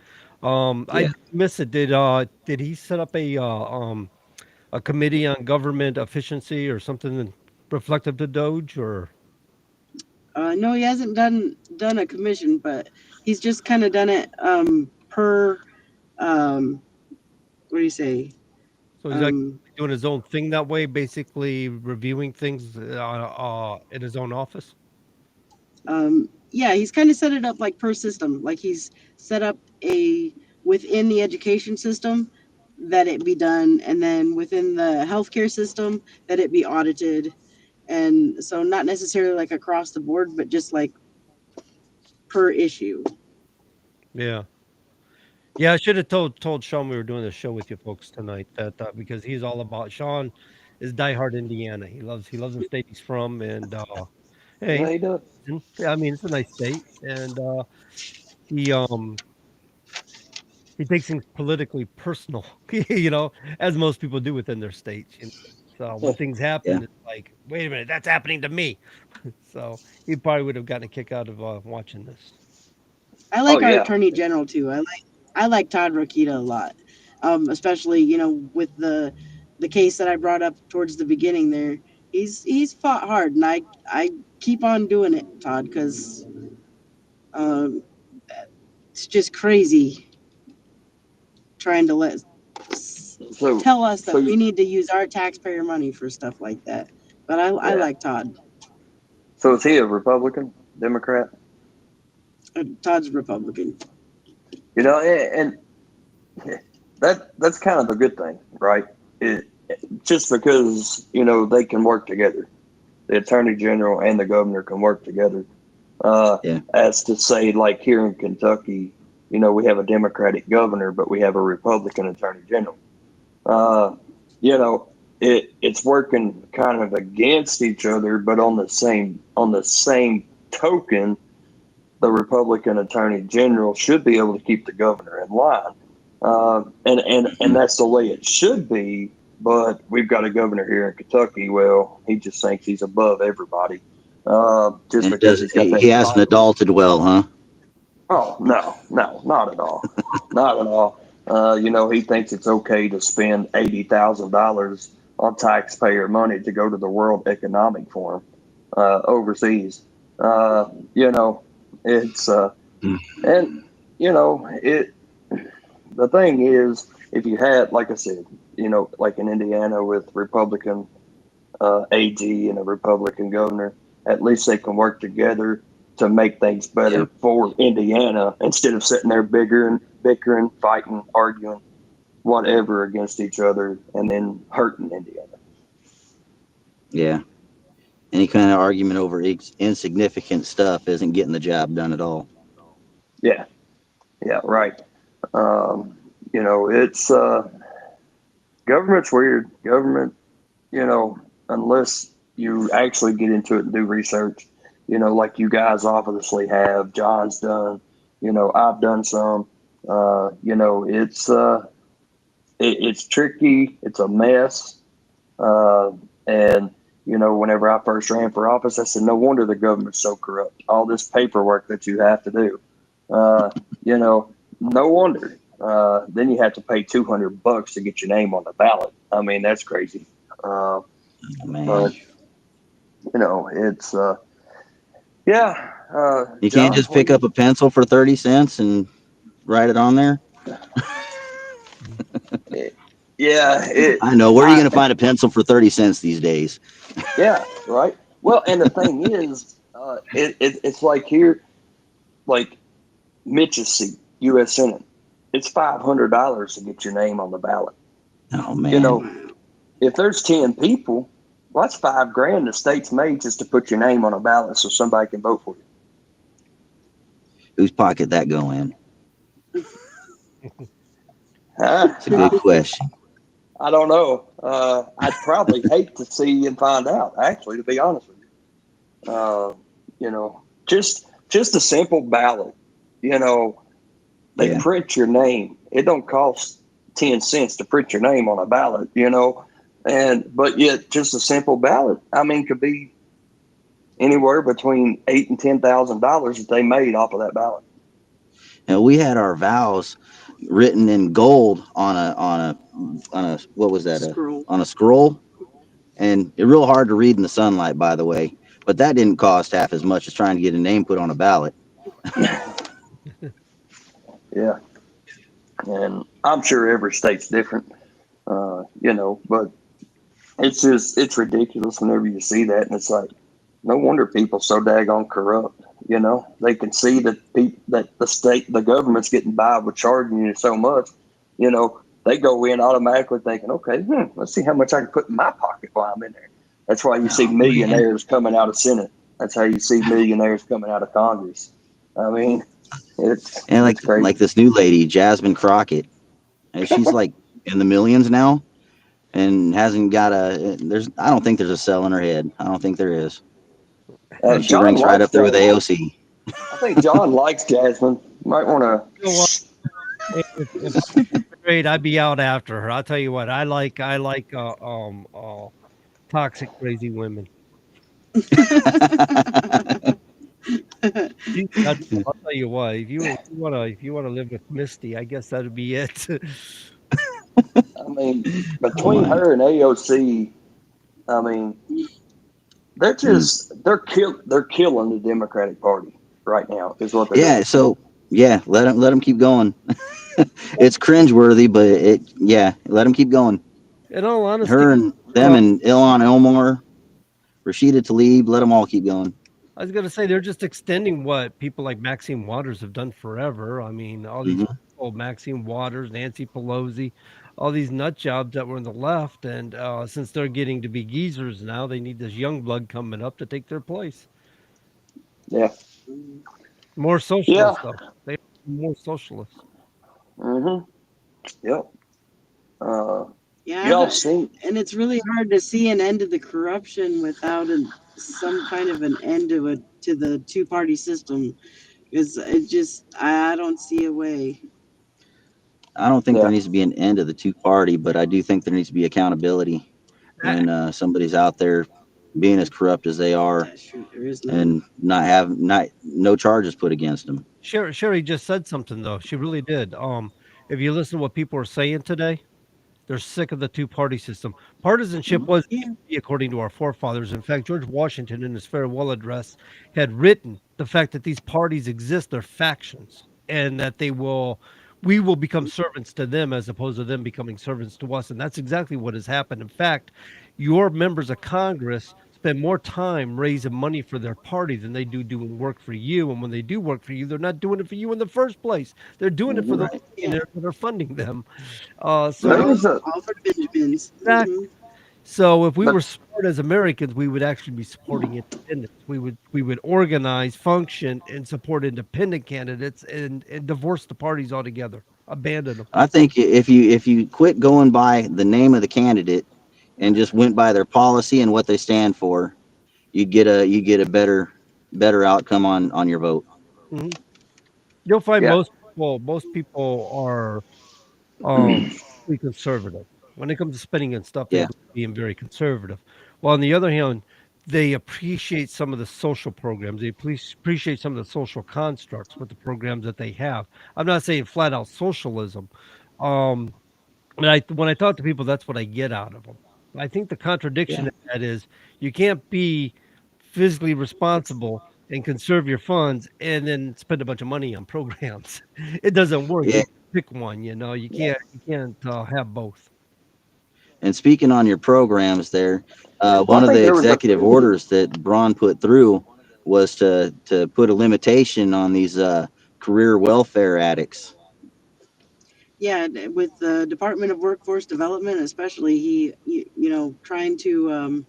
I Yeah. did miss it. Did he set up a committee on government efficiency or something reflective to Doge or? No, he hasn't done a commission, but he's just kind of done it per um, what do you say? So he's like Um, doing his own thing that way, basically reviewing things in his own office. yeah, he's kind of set it up like per system. Like he's set up a within the education system that it be done, and then within the healthcare system that it be audited. And so not necessarily like across the board, but just like per issue. Yeah. Yeah, I should have told Sean we were doing the show with you folks tonight that because he's all about Sean is diehard Indiana. He loves the state he's from, and Yeah, hey, he does. I mean it's a nice state, and he um he takes things politically personal, as most people do within their states. So when things Yeah. happen, it's like, wait a minute, that's happening to me. So he probably would have gotten a kick out of watching this. I Oh like our yeah, attorney general too. I like Todd Rokita a lot, especially with the case that I brought up towards the beginning there. He's fought hard, and I keep on doing it, Todd, because um, it's just crazy trying to so tell us that so we need to use our taxpayer money for stuff like that. But I yeah. like Todd. So is he a Republican, Democrat? Todd's Republican. And that's kind of a good thing, right? Just because they can work together, the attorney general and the governor can work together. Yeah. As to say, like here in Kentucky, we have a Democratic governor, but we have a Republican attorney general. Uh, you know, it's working kind of against each other, but on the same token, the Republican Attorney General should be able to keep the governor in line, and Mhm. that's the way it should be. But we've got a governor here in Kentucky. Well, he just thinks he's above everybody, just And because does he's got he that hasn't title. adulted well, huh? Oh no, not at all, not at all. He thinks it's okay to spend $80,000 on taxpayer money to go to the World Economic Forum overseas. Uh, you know, it's and it. The thing is, if you had, like I said, like in Indiana with Republican AG and a Republican governor, at least they can work together to make things Yeah. better for Indiana instead of sitting there bickering, fighting, arguing, whatever against each other, and then hurting Indiana. Yeah. Any kind of argument over insignificant stuff isn't getting the job done at all. Yeah, yeah, right. It's government's weird. Government, you know, unless you actually get into it and do research, like you guys obviously have, John's done, I've done some. It's tricky. It's a mess. Uh, and whenever I first ran for office, I said, no wonder the government's so corrupt. All this paperwork that you have to do, no wonder. Then you have to pay $200 to get your name on the ballot. I mean, that's crazy. Uh, Oh, man. but it's yeah. You can't John, just pick up a pencil for 30 cents and write it on there. yeah, I know. Where are you I going to find a pencil for 30 cents these days? yeah, right. Well, and the thing is, it's like here, like Mitch's seat, U.S. Senate. It's $500 to get your name on the ballot. Oh, You man. know, if there's 10 people, well, that's $5,000 the state's made just to put your name on a ballot so somebody can vote for you. Whose pocket that go in? It's a good I, question. I don't know. I'd probably hate to see and find out. Actually, to be honest with you, just a simple ballot. You know, they Yeah. print your name. It don't cost 10 cents to print your name on a ballot. But yet just a simple ballot. I mean, could be anywhere between $8,000 and $10,000 that they made off of that ballot. And we had our vows written in gold on a what was that? Scroll. On a scroll, and it's real hard to read in the sunlight, by the way. But that didn't cost half as much as trying to get a name put on a ballot. Yeah, and I'm sure every state's different. But it's ridiculous whenever you see that, and it's like, no wonder people so daggone corrupt. They can see that the government's getting by with charging you so much. They go in automatically thinking, okay, let's see how much I can put in my pocket while I'm in there. That's why you see Oh, man. millionaires coming out of Senate. That's how you see millionaires coming out of Congress. I mean, And it's like crazy. this new lady, Jasmine Crockett, and she's like in the millions now, and hasn't got a. There's I don't think there's a cell in her head. I don't think there is. And she John ranks right likes up there with Jasmine. AOC. I think John likes Jasmine. Might want You know what? If great, I'd be out after her. I'll tell you what. I like toxic crazy women. She's nuts. I'll tell you what. If you wanna live with Misty, I guess that'd be it. I mean, Oh between my. her and AOC, I mean, Hmm. they're killing the Democratic Party right now. Is what they're Yeah. doing. So yeah, let them keep going. It's cringeworthy, but let them keep going. In all honesty, Her and them and Ilhan Elmore, Rashida Tlaib, let them all keep going. I was gonna say they're just extending what people like Maxine Waters have done forever. I mean, all these Hmm. people, Maxine Waters, Nancy Pelosi, all these nut jobs that were in the left, and since they're getting to be geezers now, they need this young blood coming up to take their place. Yeah, More yeah, socialists, though. They more socialists. mm-hmm. Yep. Uh, Yeah, y'all seen? and it's really hard to see an end to the corruption without some kind of an end to the two-party system. Because I don't see a way. I don't think there Yeah, needs to be an end to the two party, but I do think there needs to be accountability Uh, when somebody's out there. being as corrupt as they are, That's true. There is none. and not no charges put against them. Sherry just said something though. She really did. If you listen to what people are saying today, they're sick of the two-party system. Partisanship was Yeah. meant to be according to our forefathers. In fact, George Washington, in his farewell address, had written the fact that these parties exist, they're factions, and that we will become servants to them as opposed to them becoming servants to us. And that's exactly what has happened. In fact, your members of Congress spend more time raising money for their party than they do doing work for you. And when they do work for you, they're not doing it for you in the first place. They're doing it for Hmm. the Right. Yeah. millionaires that are funding them. There So was a All for the Benjamins. exactly. So if we but were smart as Americans, we would actually be supporting independence. We would organize, function, and support independent candidates and divorce the parties altogether, abandon them. I think if you quit going by the name of the candidate and just went by their policy and what they stand for, you get a better outcome on your vote. Mhm. You'll find yeah. most people are pretty conservative when it comes to spending and stuff. They Yeah, end up being very conservative. While on the other hand, they appreciate some of the social programs. They appreciate some of the social constructs with the programs that they have. I'm not saying flat out socialism. Um, when I talk to people, that's what I get out of them. I think the contradiction yeah, in that is you can't be physically responsible and conserve your funds and then spend a bunch of money on programs. It doesn't work. yeah. You pick one, you know. You can't have both. And speaking on your programs there, Well, I one of think the there was a executive orders that Braun put through was to put a limitation on these career welfare addicts. Yeah, with the Department of Workforce Development, especially, trying to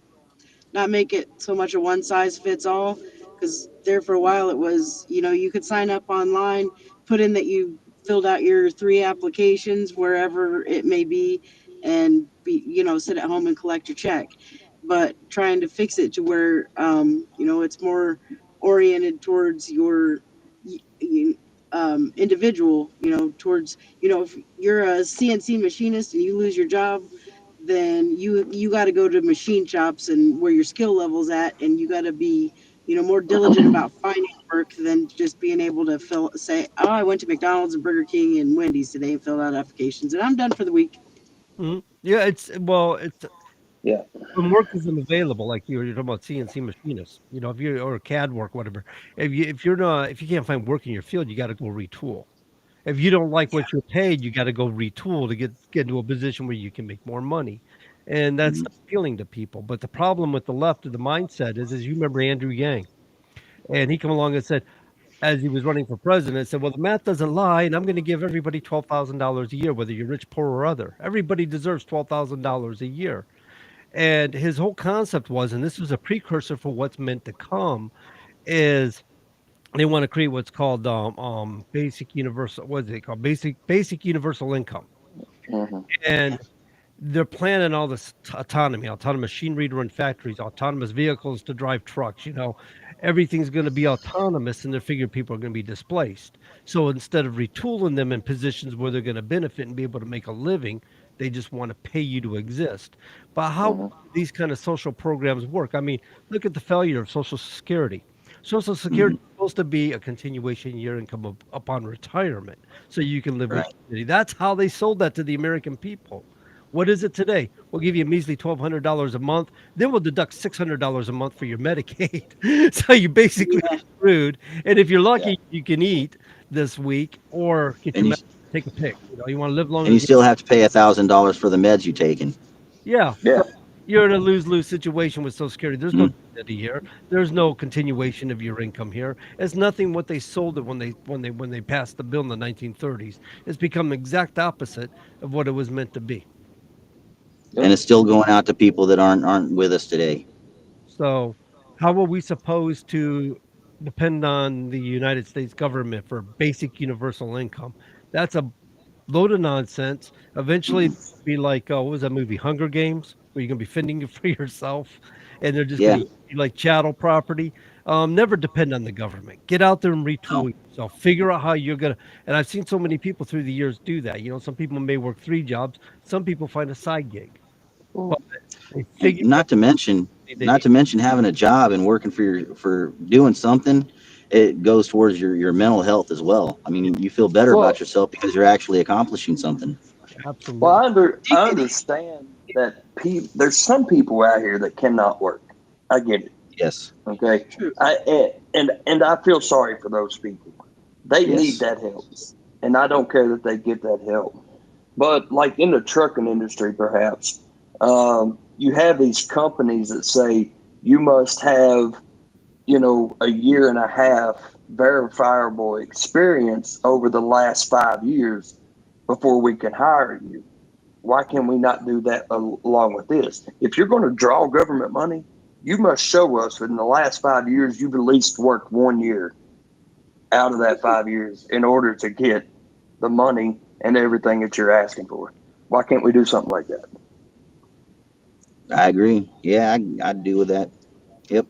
not make it so much a one size fits all. Because there for a while it was, you could sign up online, put in that you filled out your 3 applications wherever it may be, and sit at home and collect your check. But trying to fix it to where, it's more oriented towards your individual, towards, if you're a CNC machinist and you lose your job, then you got to go to machine shops and where your skill level's at, and you got to be more diligent about finding work than just being able to say, oh, I went to McDonald's and Burger King and Wendy's today and filled out applications and I'm done for the week. Yeah, it's yeah. when work isn't available, like you're talking about CNC machinists. If you or CAD work, whatever. If you can't find work in your field, you got to go retool. If you don't like what you're paid, you got to go retool to get into a position where you can make more money, and that's Mhm. not appealing to people. But the problem with the left of the mindset is you remember Andrew Yang, and he come along and said, as he was running for president, said, "Well, the math doesn't lie, and I'm going to give everybody $12,000 a year, whether you're rich, poor, or other. Everybody deserves $12,000 a year." And his whole concept was, and this was a precursor for what's meant to come, is they want to create what's called basic universal. What is it called? Basic universal income. Hmm. And they're planning all this autonomous machinery to run factories, autonomous vehicles to drive trucks. Everything's going to be autonomous, and they figure people are going to be displaced. So instead of retooling them in positions where they're going to benefit and be able to make a living, they just want to pay you to exist. But how Hmm. these kind of social programs work? I mean, look at the failure of Social Security. Social Security Mhm. is supposed to be a continuation of your income upon retirement, so you can live with Right. dignity. That's how they sold that to the American people. What is it today? We'll give you a measly $1,200 a month. Then we'll deduct $600 a month for your Medicaid. So you basically Yeah. screwed. And if you're Yeah. lucky, you can eat this week or get And your you take a pick. You want to live and longer? you still have to pay $1,000 for the meds you taken. Yeah. Yeah. So you're in a lose-lose situation with Social Security. There's no Mhm. dignity here. There's no continuation of your income here. It's nothing what they sold it when they passed the bill in the 1930s. It's become the exact opposite of what it was meant to be. Yeah. And it's still going out to people that aren't with us today. So, how are we supposed to depend on the United States government for basic universal income? That's a load of nonsense. Eventually, it'll be like, what was that movie, Hunger Games, where you're going to be fending for yourself, and they're just going Yeah. to be like chattel property. Never depend on the government. Get out there and No. retool yourself. Figure out how you're going to. And I've seen so many people through the years do that. Some people may work 3 jobs. Some people find a side gig, Mm. but they And figure out not to mention, what not to mention having a job and working for doing something, it goes towards your mental health as well. I mean, you feel better about Well, yourself because you're actually accomplishing something. well, Absolutely. I Dignity. understand that there's some people out here that cannot work. I get it. Yes. Okay, True. and I feel sorry for those people. They need Yes. that help, and I don't care that they get that help. But like in the trucking industry, perhaps you have these companies that say you must have, a year and a half verifiable experience over the last 5 years before we can hire you. Why can we not do that along with this? If you're going to draw government money, you must show us that in the last 5 years you've at least worked 1 year out of that 5 years in order to get the money and everything that you're asking for. Why can't we do something like that? I agree. Yeah, I'd do with that. Yep.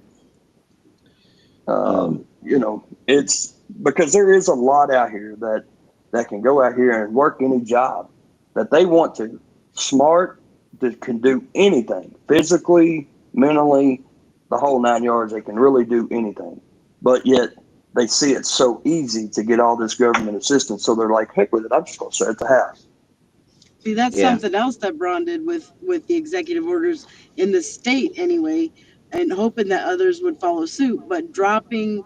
It's because there is a lot out here that can go out here and work any job that they want to. Smart, that can do anything physically, mentally, the whole 9 yards. They can really do anything, but yet they see it so easy to get all this government assistance. So they're like, heck with it. I'm just going to stay at the house. See, that's Yeah. something else that Braun did with the executive orders in the state anyway, and hoping that others would follow suit, but dropping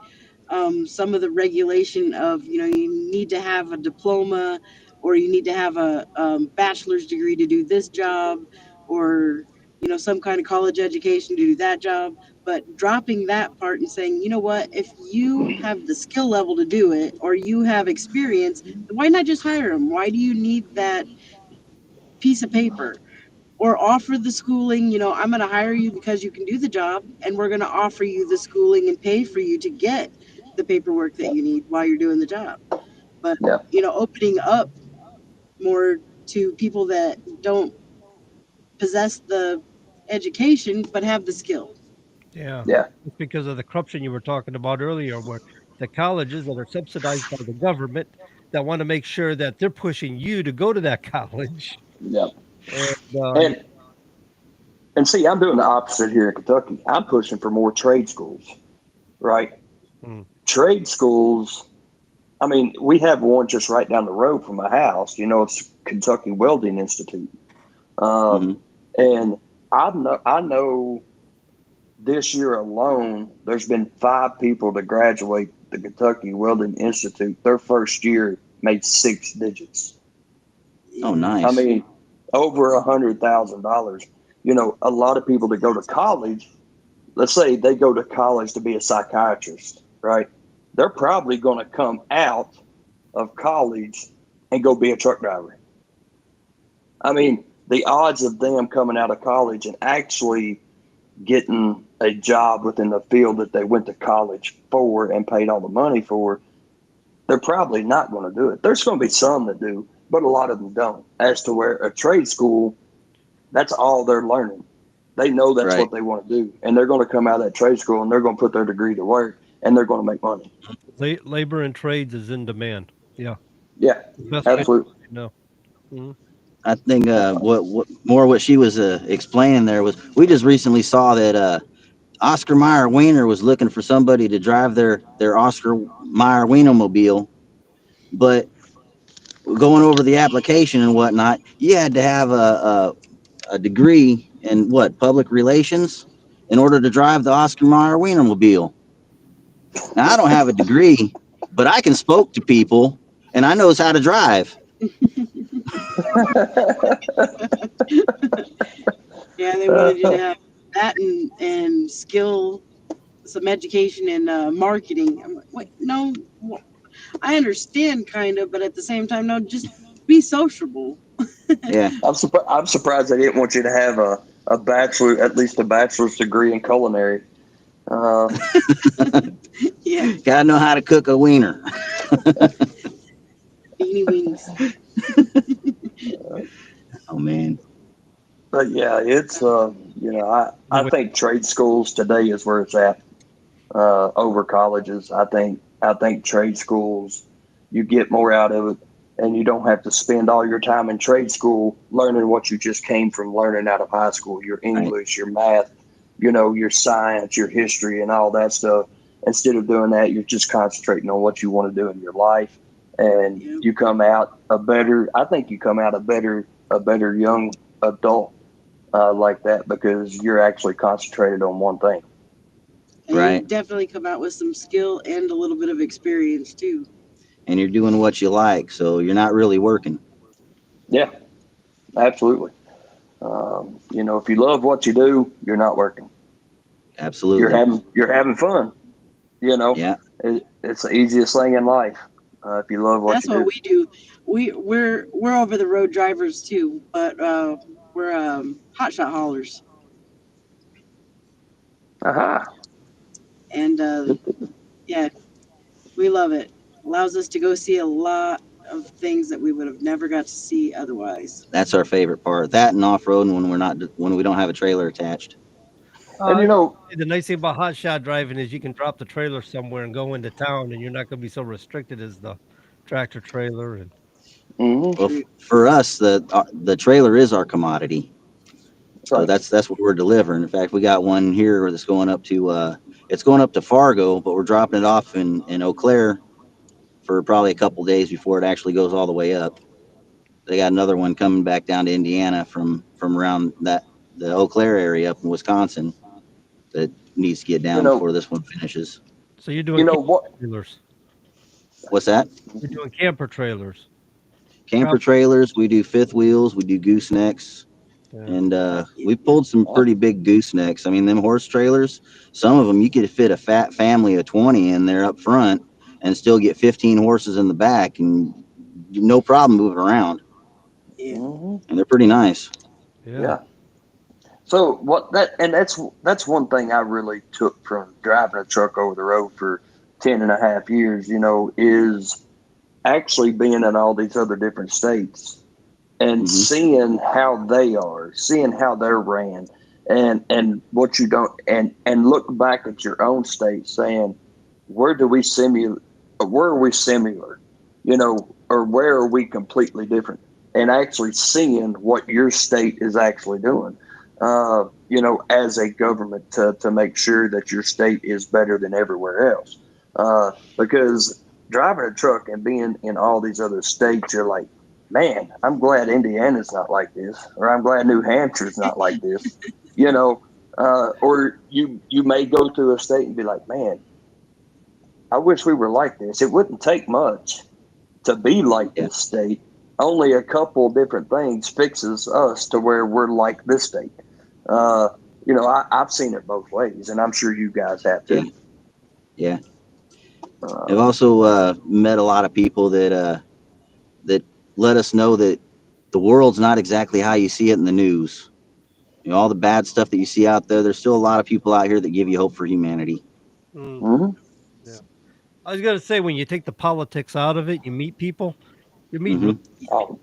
some of the regulation of, you need to have a diploma, or you need to have a bachelor's degree to do this job, or some kind of college education to do that job. But dropping that part and saying, you know what, if you have the skill level to do it, or you have experience, why not just hire them? Why do you need that piece of paper? Or offer the schooling. I'm going to hire you because you can do the job, and we're going to offer you the schooling and pay for you to get the paperwork that Yeah, you need while you're doing the job. But yeah, opening up more to people that don't possess the education but have the skill. Yeah. yeah, It's because of the corruption you were talking about earlier, where the colleges that are subsidized by the government that want to make sure that they're pushing you to go to that college. yeah. And yeah. And and see, I'm doing the opposite here in Kentucky. I'm pushing for more trade schools, right? Mm. Trade schools. I mean, we have one just right down the road from my house. It's Kentucky Welding Institute, Hmm. and I know this year alone, there's been 5 people to graduate the Kentucky Welding Institute. Their first year made 6 digits. Oh, I nice. mean, over $100,000. A lot of people that go to college, let's say they go to college to be a psychiatrist, right? They're probably going to come out of college and go be a truck driver. I mean, the odds of them coming out of college and actually getting a job within the field that they went to college for and paid all the money for, they're probably not going to do it. There's going to be some that do, but a lot of them don't. As to where a trade school, that's all they're learning. They know that's Right. what they want to do, and they're going to come out of that trade school and they're going to put their degree to work and they're going to make money. Labor and trades is in demand. Yeah. Yeah, The best way to absolutely. know. Mhm. I think what she was explaining there was we just recently saw that Oscar Mayer Wiener was looking for somebody to drive their Oscar Mayer Wienermobile, but going over the application and whatnot, you had to have a degree in public relations in order to drive the Oscar Mayer Wienermobile. Now I don't have a degree, but I can spoke to people and I knows how to drive. Yeah, they wanted you to have that and skill, some education in marketing. I'm like, wait, no, I understand kind of, but at the same time, no, just be sociable. Yeah. I'm surprised they didn't want you to have a bachelor, at least a bachelor's degree in culinary. Uh, Yeah, Gotta know how to cook a wiener. beanie wings. Oh man. but yeah, it's I No, think trade schools today is where it's at over colleges. I think trade schools, you get more out of it, and you don't have to spend all your time in trade school learning what you just came from learning out of high school. Your Right. English, your math. your science, your history, and all that stuff. Instead of doing that, you're just concentrating on what you want to do in your life, and Yep. you come out a better. I think you come out a better young adult like that because you're actually concentrated on one thing. And you Right. definitely come out with some skill and a little bit of experience too. And you're doing what you like, so you're not really working. Yeah, absolutely. If you love what you do, you're not working. You're Absolutely. having fun. You know, Yeah. it's the easiest thing in life if you love what That's you what do. we do. We're over the road drivers too, but we're hotshot haulers, Aha. and yeah, we love it. Allows us to go see a lot of things that we would have never got to see otherwise. That's our favorite part. That and off road when we don't have a trailer attached. And The nice thing about hot shot driving is you can drop the trailer somewhere and go into town, and you're not going to be so restricted as the tractor trailer. And mhm, Well, True. for us, the trailer is our commodity. that's So right. that's what we're delivering. In fact, we got one here that's going up to it's going up to Fargo, but we're dropping it off in Eau Claire for probably a couple days before it actually goes all the way up. They got another one coming back down to Indiana from around the Eau Claire area up in Wisconsin that needs to get You down know, before this one finishes. so you're you doing know camper what? trailers. What's that? You're doing camper trailers. Camper Travel. trailers. We do fifth wheels. We do goosenecks. Yeah. And Yeah. we pulled some Oh, pretty big goosenecks. I mean, them horse trailers, some of them you could fit a fat family of 20 in there up front and still get 15 horses in the back and no problem moving around. Yeah. mhm, And they're pretty nice. Yeah. yeah. So that's one thing I really took from driving a truck over the road for 10.5 years. Is actually being in all these other different states and Hmm. seeing how they are, seeing how they're ran, and what you don't, and look back at your own state, saying, where do we simulate? Where are we similar? Or where are we completely different? And actually seeing what your state is actually doing. As a government to make sure that your state is better than everywhere else. Because driving a truck and being in all these other states, you're like, man, I'm glad Indiana's not like this, or I'm glad New Hampshire's not like this, or you may go to a state and be like, man, I wish we were like this. It wouldn't take much to be like Yeah. this state. Only a couple different things fixes us to where we're like this state. Uh, I've seen it both ways, and I'm sure you guys have Yeah. too. Yeah. I've Uh, also met a lot of people that let us know that the world's not exactly how you see it in the news. All the bad stuff that you see out there, there's still a lot of people out here that give you hope for humanity. Mm, mhm. yeah. I was going to say, when you take the politics out of it, you meet people. You're meeting Hmm. real. Oh,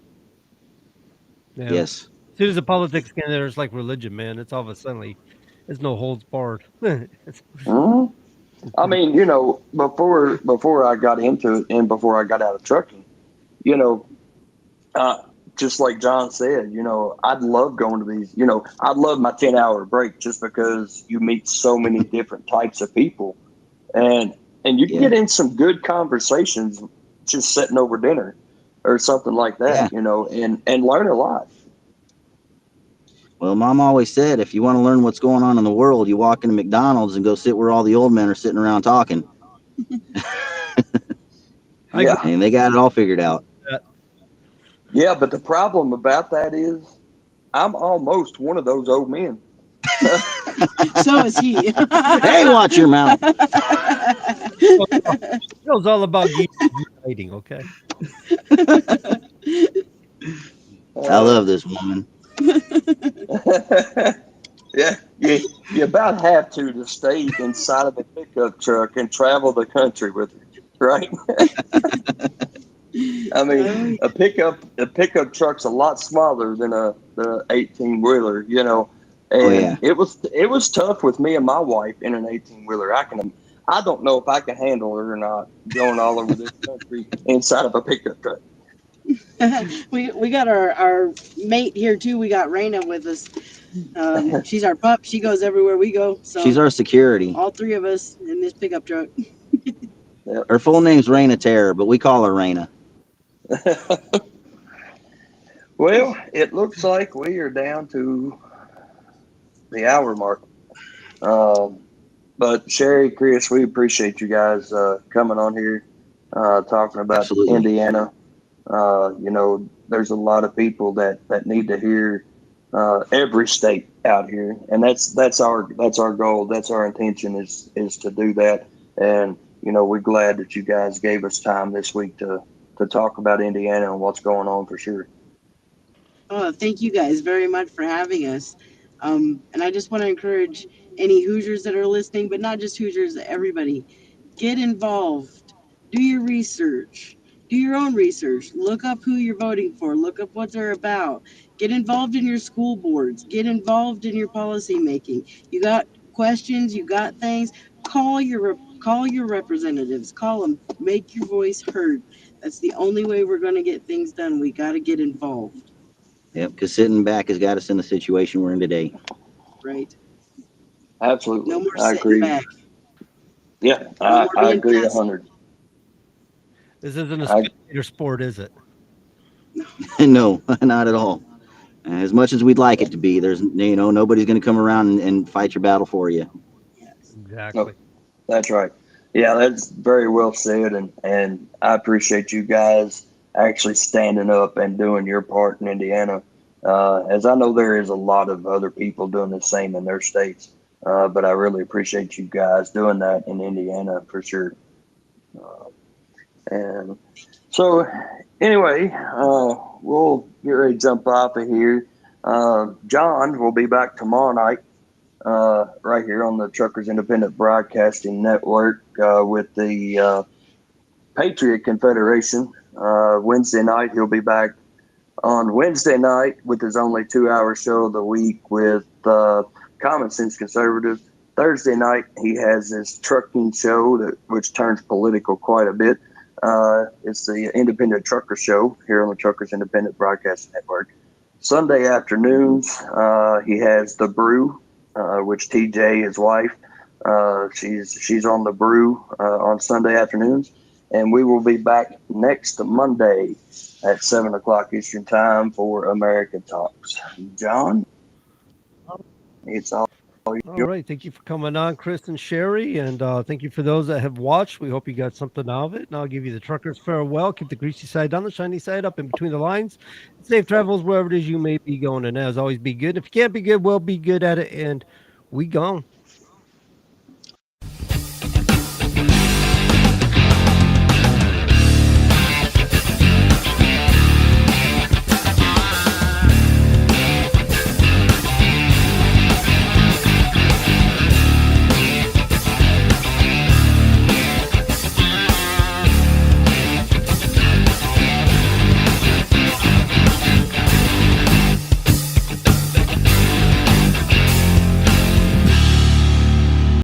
Yeah. Yes. As soon as the politics get in there, it's like religion, man. It's all of a sudden, like, it's no holds barred. mhm. It's I pretty. mean, before I got into it and before I got out of trucking, you know, uh, just like John said, I'd love going to these. I'd love my 10-hour break just because you meet so many different types of people, and you can Yeah. get in some good conversations just sitting over dinner or something like Yeah. that, and learn a lot. Well, Mom always said if you want to learn what's going on in the world, you walk into McDonald's and go sit where all the old men are sitting around talking. I agree Yeah, And they got it all figured out. with that. yeah, but the problem about that is I'm almost one of those old men. So is he. Hey, watch your mouth. Well, it was all about uniting, okay? I Uh, love this woman. yeah, you about have to stay inside of a pickup truck and travel the country with her, right? I Oh, mean, a pickup truck's a lot smaller than the 18 wheeler, Oh, and yeah. it was tough with me and my wife in an 18 wheeler. I don't know if I can handle her or not going all over this country inside of a pickup truck. we got our mate here too. We got Raina with us. She's our pup. She goes everywhere we go. So She's our security. all three of us in this pickup truck. Her full name's Raina Terror, but we call her Raina. Well, it looks like we are down to the hour mark. Um, but Sherri, Chris, we appreciate you guys coming on here, talking about Absolutely. Indiana. There's a lot of people that need to hear every state out here, and that's our goal. That's our intention is to do that. And we're glad that you guys gave us time this week to talk about Indiana and what's going on for sure. Oh, thank you guys very much for having us. And I just want to encourage any Hoosiers that are listening, but not just Hoosiers, everybody, get involved. Do your research. Do your own research. Look up who you're voting for. Look up what they're about. Get involved in your school boards. Get involved in your policy making. You got questions, you got things. Call your representatives. Call them. Make your voice heard. That's the only way we're going to get things done. We got to get involved. Yep, because sitting back has got us in the situation we're in today. Right. Absolutely, No more I sitting agree. back. Yeah, No more I being agree passive. 100. This isn't a I- spectator sport, is it? No, not at all. As much as we'd like it to be, there's nobody's going to come around and fight your battle for you. Yes. Exactly. That's right. Yeah, that's very well said, and I appreciate you guys actually standing up and doing your part in Indiana. As I know there is a lot of other people doing the same in their states, but I really appreciate you guys doing that in Indiana for sure. And so, anyway, we'll get ready to jump off of here. John will be back tomorrow night right here on the Truckers Independent Broadcasting Network with the Patriot Confederation. Wednesday night, he'll be back on Wednesday night with his only 2-hour show of the week with Common Sense Conservative. Thursday night, he has his trucking show, which turns political quite a bit. It's the Independent Trucker Show here on the Truckers Independent Broadcasting Network. Sunday afternoons, he has The Brew, which TJ, his wife, she's on The Brew on Sunday afternoons. And we will be back next Monday at 7 o'clock Eastern Time for American Talks. John, it's all All yours. right. Thank you for coming on, Chris and Sherri. And thank you for those that have watched. We hope you got something out of it. And I'll give you the trucker's farewell. Keep the greasy side down, the shiny side up in between the lines. Safe travels wherever it is you may be going. And as always, be good. If you can't be good, well, be good at it. And we gone.